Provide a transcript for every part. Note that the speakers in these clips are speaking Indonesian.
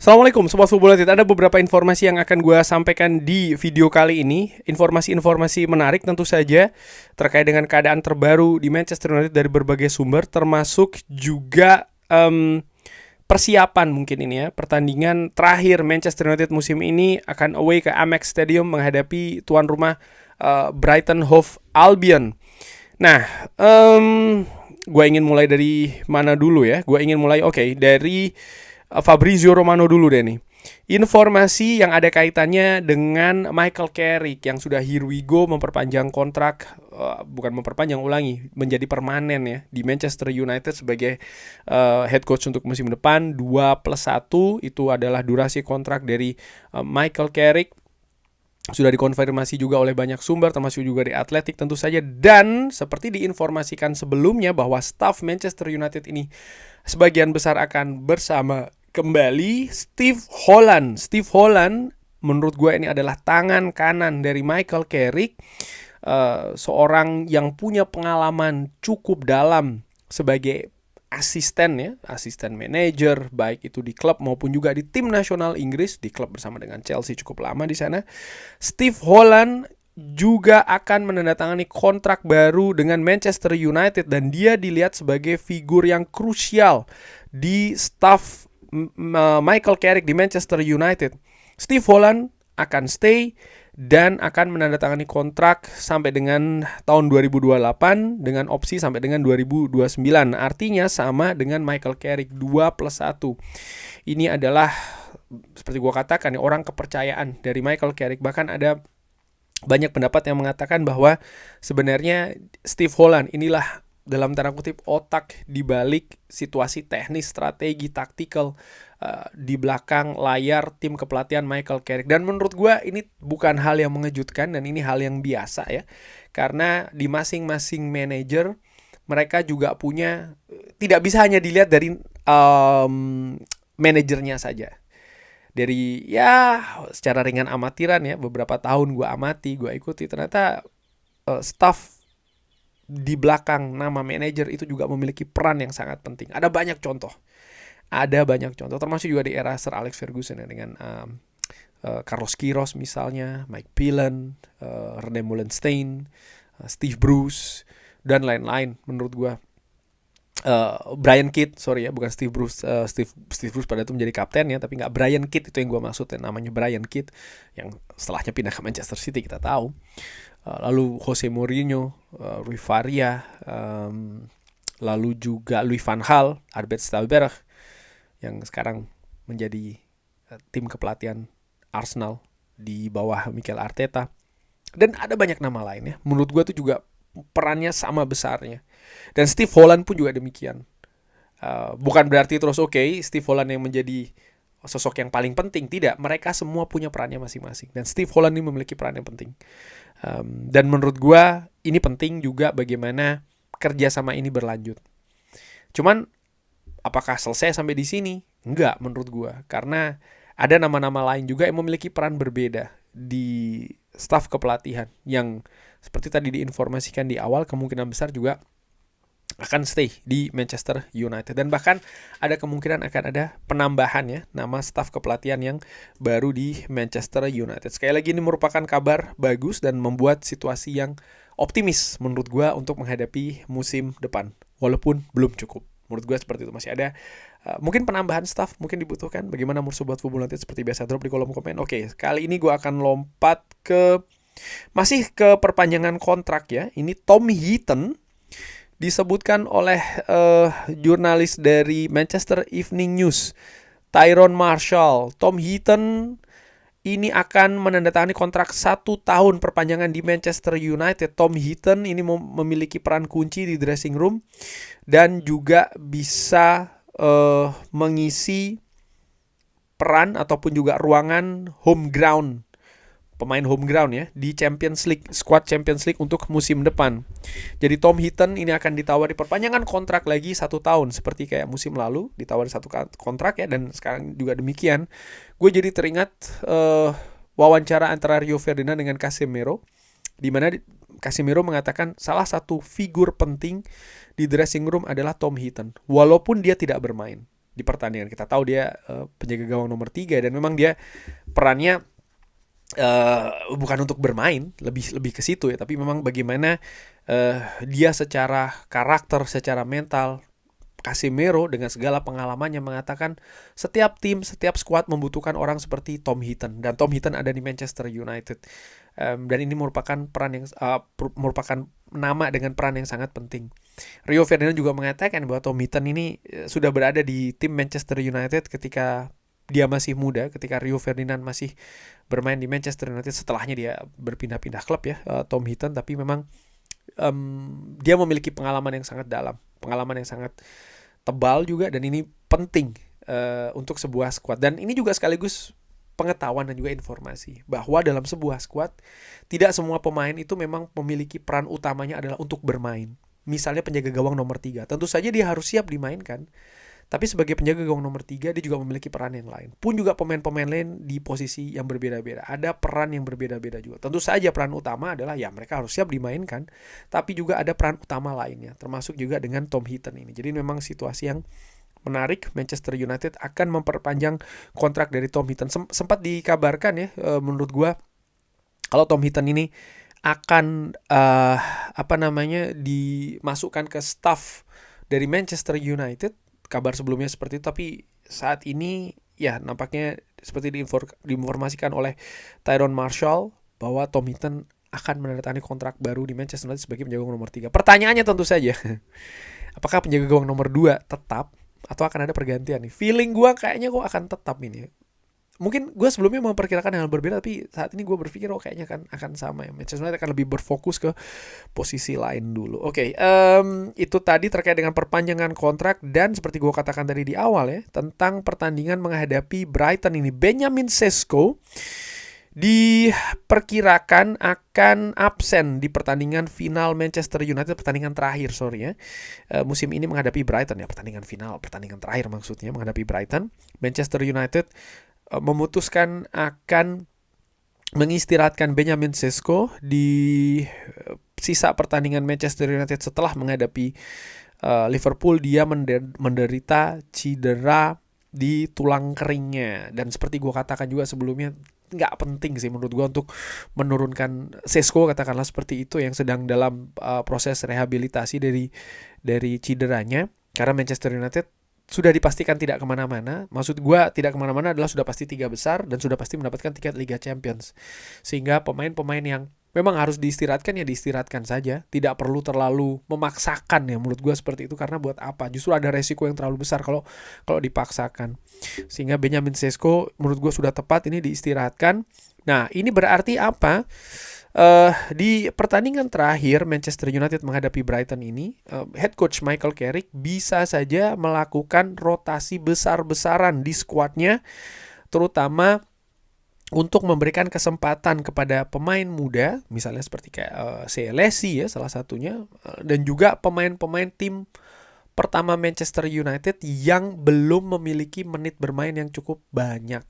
Assalamualaikum Sobat Fubulatit. Ada beberapa informasi yang akan gue sampaikan di video kali ini. Informasi-informasi menarik tentu saja terkait dengan keadaan terbaru di Manchester United dari berbagai sumber, termasuk juga persiapan mungkin ini ya. Pertandingan terakhir Manchester United musim ini akan away ke Amex Stadium menghadapi tuan rumah Brighton Hove Albion. Nah, gue ingin mulai dari mana dulu ya? Gue ingin mulai dari Fabrizio Romano dulu deh nih. Informasi yang ada kaitannya dengan Michael Carrick yang sudah here we go memperpanjang kontrak, menjadi permanen ya di Manchester United sebagai head coach untuk musim depan. 2+1 itu adalah durasi kontrak dari Michael Carrick. Sudah dikonfirmasi juga oleh banyak sumber, termasuk juga di Athletic tentu saja. Dan seperti diinformasikan sebelumnya bahwa staf Manchester United ini sebagian besar akan bersama kembali Steve Holland. Steve Holland menurut gue ini adalah tangan kanan dari Michael Carrick, seorang yang punya pengalaman cukup dalam sebagai asisten manajer, baik itu di klub maupun juga di tim nasional Inggris, di klub bersama dengan Chelsea cukup lama di sana. Steve Holland juga akan menandatangani kontrak baru dengan Manchester United dan dia dilihat sebagai figur yang krusial di staf Michael Carrick di Manchester United. Steve Holland akan stay dan akan menandatangani kontrak sampai dengan tahun 2028 dengan opsi sampai dengan 2029. Artinya sama dengan Michael Carrick, 2+1. Ini adalah seperti gue katakan orang kepercayaan dari Michael Carrick. Bahkan ada banyak pendapat yang mengatakan bahwa sebenarnya Steve Holland inilah dalam tanda kutip otak di balik situasi teknis, strategi, taktikal di belakang layar tim kepelatihan Michael Carrick. Dan menurut gue ini bukan hal yang mengejutkan dan ini hal yang biasa ya. Karena di masing-masing manajer mereka juga punya, tidak bisa hanya dilihat dari manajernya saja. Dari secara ringan amatiran ya, beberapa tahun gue amati, gue ikuti, ternyata staff di belakang nama manajer itu juga memiliki peran yang sangat penting. Ada banyak contoh, termasuk juga di era Sir Alex Ferguson ya, dengan Carlos Queiroz misalnya, Mike Phelan, René Meulensteen, Steve Bruce dan lain-lain. Menurut gue Brian Kidd, bukan Steve Bruce. Steve Bruce pada itu menjadi kapten ya, tapi nggak Brian Kidd, itu yang gue maksud ya, namanya Brian Kidd yang setelahnya pindah ke Manchester City kita tahu. Lalu Jose Mourinho, Rui Faria, lalu juga Louis van Gaal, Albert Stalberg yang sekarang menjadi tim kepelatihan Arsenal di bawah Mikel Arteta. Dan ada banyak nama lain ya. Menurut gue itu juga perannya sama besarnya. Dan Steve Holland pun juga demikian. Bukan berarti terus Steve Holland yang menjadi sosok yang paling penting. Tidak, mereka semua punya perannya masing-masing. Dan Steve Holland ini memiliki peran yang penting. Dan menurut gue ini penting juga bagaimana kerjasama ini berlanjut. Cuman apakah selesai sampai di sini? Enggak menurut gue. Karena ada nama-nama lain juga yang memiliki peran berbeda di staf kepelatihan. Yang seperti tadi diinformasikan di awal, kemungkinan besar juga akan stay di Manchester United. Dan bahkan ada kemungkinan akan ada penambahan ya nama staf kepelatihan yang baru di Manchester United. Sekali lagi ini merupakan kabar bagus dan membuat situasi yang optimis menurut gue untuk menghadapi musim depan. Walaupun belum cukup. Menurut gue seperti itu, masih ada mungkin penambahan staf mungkin dibutuhkan. Bagaimana menurut Sobat Fubulatit? Seperti biasa drop di kolom komen. Kali ini gue akan lompat masih ke perpanjangan kontrak ya. Ini Tom Heaton disebutkan oleh jurnalis dari Manchester Evening News, Tyrone Marshall. Tom Heaton ini akan menandatangani kontrak 1 tahun perpanjangan di Manchester United. Tom Heaton ini memiliki peran kunci di dressing room dan juga bisa mengisi peran ataupun juga ruangan home ground, pemain home ground ya, di Champions League, squad Champions League untuk musim depan. Jadi Tom Heaton ini akan ditawari perpanjangan kontrak lagi 1 tahun seperti kayak musim lalu ditawari 1 kontrak ya, dan sekarang juga demikian. Gue jadi teringat wawancara antara Rio Ferdinand dengan Casemiro, di mana Casemiro mengatakan salah satu figur penting di dressing room adalah Tom Heaton, walaupun dia tidak bermain. di pertandingan. Kita tahu dia penjaga gawang nomor 3 dan memang dia perannya bukan untuk bermain, lebih ke situ ya, tapi memang bagaimana dia secara karakter, secara mental. Casemiro dengan segala pengalamannya mengatakan setiap tim, setiap skuad membutuhkan orang seperti Tom Heaton, dan Tom Heaton ada di Manchester United. Dan ini merupakan merupakan nama dengan peran yang sangat penting. Rio Ferdinand juga mengatakan bahwa Tom Heaton ini sudah berada di tim Manchester United ketika dia masih muda, ketika Rio Ferdinand masih bermain di Manchester United. Setelahnya dia berpindah-pindah klub ya, Tom Heaton, tapi memang dia memiliki pengalaman yang sangat dalam, pengalaman yang sangat tebal juga, dan ini penting untuk sebuah skuad. Dan ini juga sekaligus pengetahuan dan juga informasi bahwa dalam sebuah skuad tidak semua pemain itu memang memiliki peran utamanya adalah untuk bermain. Misalnya penjaga gawang nomor 3, tentu saja dia harus siap dimainkan. Tapi sebagai penjaga gawang nomor 3, dia juga memiliki peran yang lain. Pun juga pemain-pemain lain di posisi yang berbeda-beda. Ada peran yang berbeda-beda juga. Tentu saja peran utama adalah ya mereka harus siap dimainkan. Tapi juga ada peran utama lainnya. Termasuk juga dengan Tom Heaton ini. Jadi memang situasi yang menarik. Manchester United akan memperpanjang kontrak dari Tom Heaton. Sempat dikabarkan ya, menurut gua, kalau Tom Heaton ini akan dimasukkan ke staff dari Manchester United. Kabar sebelumnya seperti itu, tapi saat ini ya nampaknya seperti diinformasikan oleh Tyrone Marshall bahwa Tom Heaton akan menandatangani kontrak baru di Manchester United sebagai penjaga gawang nomor 3. Pertanyaannya tentu saja, apakah penjaga gawang nomor 2 tetap atau akan ada pergantian nih? Feeling gue kayaknya kok akan tetap ini. Mungkin gue sebelumnya memperkirakan hal berbeda, tapi saat ini gue berpikir kayaknya akan sama ya. Manchester United akan lebih berfokus ke posisi lain dulu. Oke, itu tadi terkait dengan perpanjangan kontrak, dan seperti gue katakan tadi di awal ya, tentang pertandingan menghadapi Brighton ini. Benjamin Sesko diperkirakan akan absen di pertandingan final Manchester United, pertandingan terakhir musim ini menghadapi Brighton ya, pertandingan final, pertandingan terakhir maksudnya menghadapi Brighton. Manchester United memutuskan akan mengistirahatkan Benjamin Sesko di sisa pertandingan Manchester United setelah menghadapi Liverpool. Dia menderita cedera di tulang keringnya, dan seperti gue katakan juga sebelumnya, nggak penting sih menurut gue untuk menurunkan Sesko, katakanlah seperti itu, yang sedang dalam proses rehabilitasi dari cederanya, karena Manchester United sudah dipastikan tidak kemana-mana. Maksud gue tidak kemana-mana adalah sudah pasti 3 besar dan sudah pasti mendapatkan tiket Liga Champions. Sehingga pemain-pemain yang memang harus diistirahatkan ya diistirahatkan saja. Tidak perlu terlalu memaksakan ya, menurut gue seperti itu. Karena buat apa? Justru ada resiko yang terlalu besar kalau dipaksakan. Sehingga Benjamin Sesko menurut gue sudah tepat ini diistirahatkan. Nah, ini berarti apa? Di pertandingan terakhir Manchester United menghadapi Brighton ini, head coach Michael Carrick bisa saja melakukan rotasi besar-besaran di skuadnya, terutama untuk memberikan kesempatan kepada pemain muda, misalnya seperti kayak Selesi ya salah satunya, dan juga pemain-pemain tim pertama Manchester United yang belum memiliki menit bermain yang cukup banyak.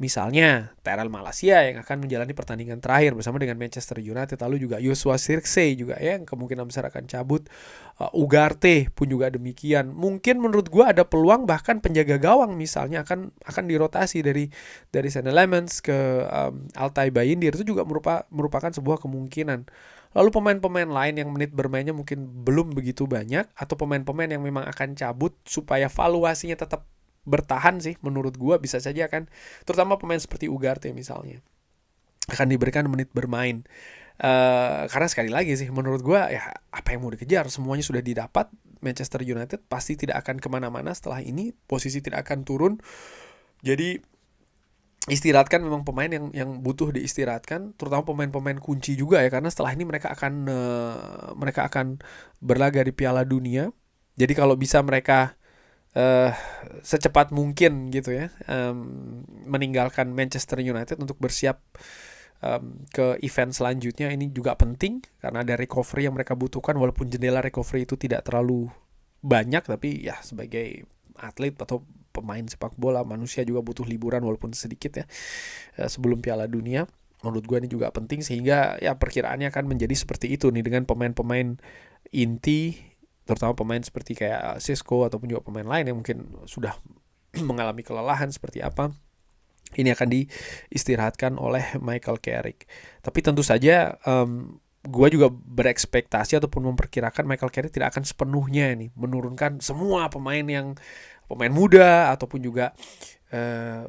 Misalnya Tyrell Malacia yang akan menjalani pertandingan terakhir bersama dengan Manchester United. Lalu juga Joshua Zirkzee juga ya, yang kemungkinan besar akan cabut. Ugarte pun juga demikian. Mungkin menurut gue ada peluang bahkan penjaga gawang misalnya akan dirotasi dari Saint Lemens ke Altay Bayindir. Itu juga merupakan sebuah kemungkinan. Lalu pemain-pemain lain yang menit bermainnya mungkin belum begitu banyak, atau pemain-pemain yang memang akan cabut supaya valuasinya tetap bertahan sih, menurut gue bisa saja kan, terutama pemain seperti Ugarte misalnya, akan diberikan menit bermain. Karena sekali lagi sih menurut gue ya, apa yang mau dikejar, semuanya sudah didapat. Manchester United pasti tidak akan kemana-mana setelah ini, posisi tidak akan turun. Jadi istirahatkan memang pemain yang butuh diistirahatkan, terutama pemain-pemain kunci juga ya, karena setelah ini mereka akan berlaga di Piala Dunia. Jadi kalau bisa mereka secepat mungkin gitu ya, meninggalkan Manchester United untuk bersiap ke event selanjutnya. Ini juga penting karena ada recovery yang mereka butuhkan, walaupun jendela recovery itu tidak terlalu banyak, tapi ya sebagai atlet atau pemain sepak bola, manusia juga butuh liburan walaupun sedikit ya, sebelum Piala Dunia. Menurut gue ini juga penting, sehingga ya perkiraannya akan menjadi seperti itu nih, dengan pemain-pemain inti, terutama pemain seperti kayak Sesko ataupun juga pemain lain yang mungkin sudah mengalami kelelahan seperti apa, ini akan diistirahatkan oleh Michael Carrick. Tapi tentu saja gue juga berekspektasi ataupun memperkirakan Michael Carrick tidak akan sepenuhnya nih menurunkan semua pemain muda ataupun juga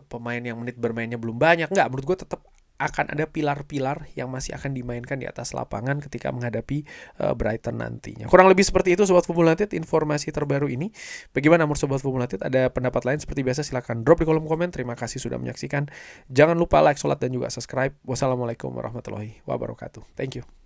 pemain yang menit bermainnya belum banyak. Enggak, menurut gue tetap akan ada pilar-pilar yang masih akan dimainkan di atas lapangan ketika menghadapi Brighton nantinya. Kurang lebih seperti itu Sobat Football United informasi terbaru ini. Bagaimana menurut Sobat Football United? Ada pendapat lain seperti biasa silahkan drop di kolom komen. Terima kasih sudah menyaksikan. Jangan lupa like, sholat, dan juga subscribe. Wassalamualaikum warahmatullahi wabarakatuh. Thank you.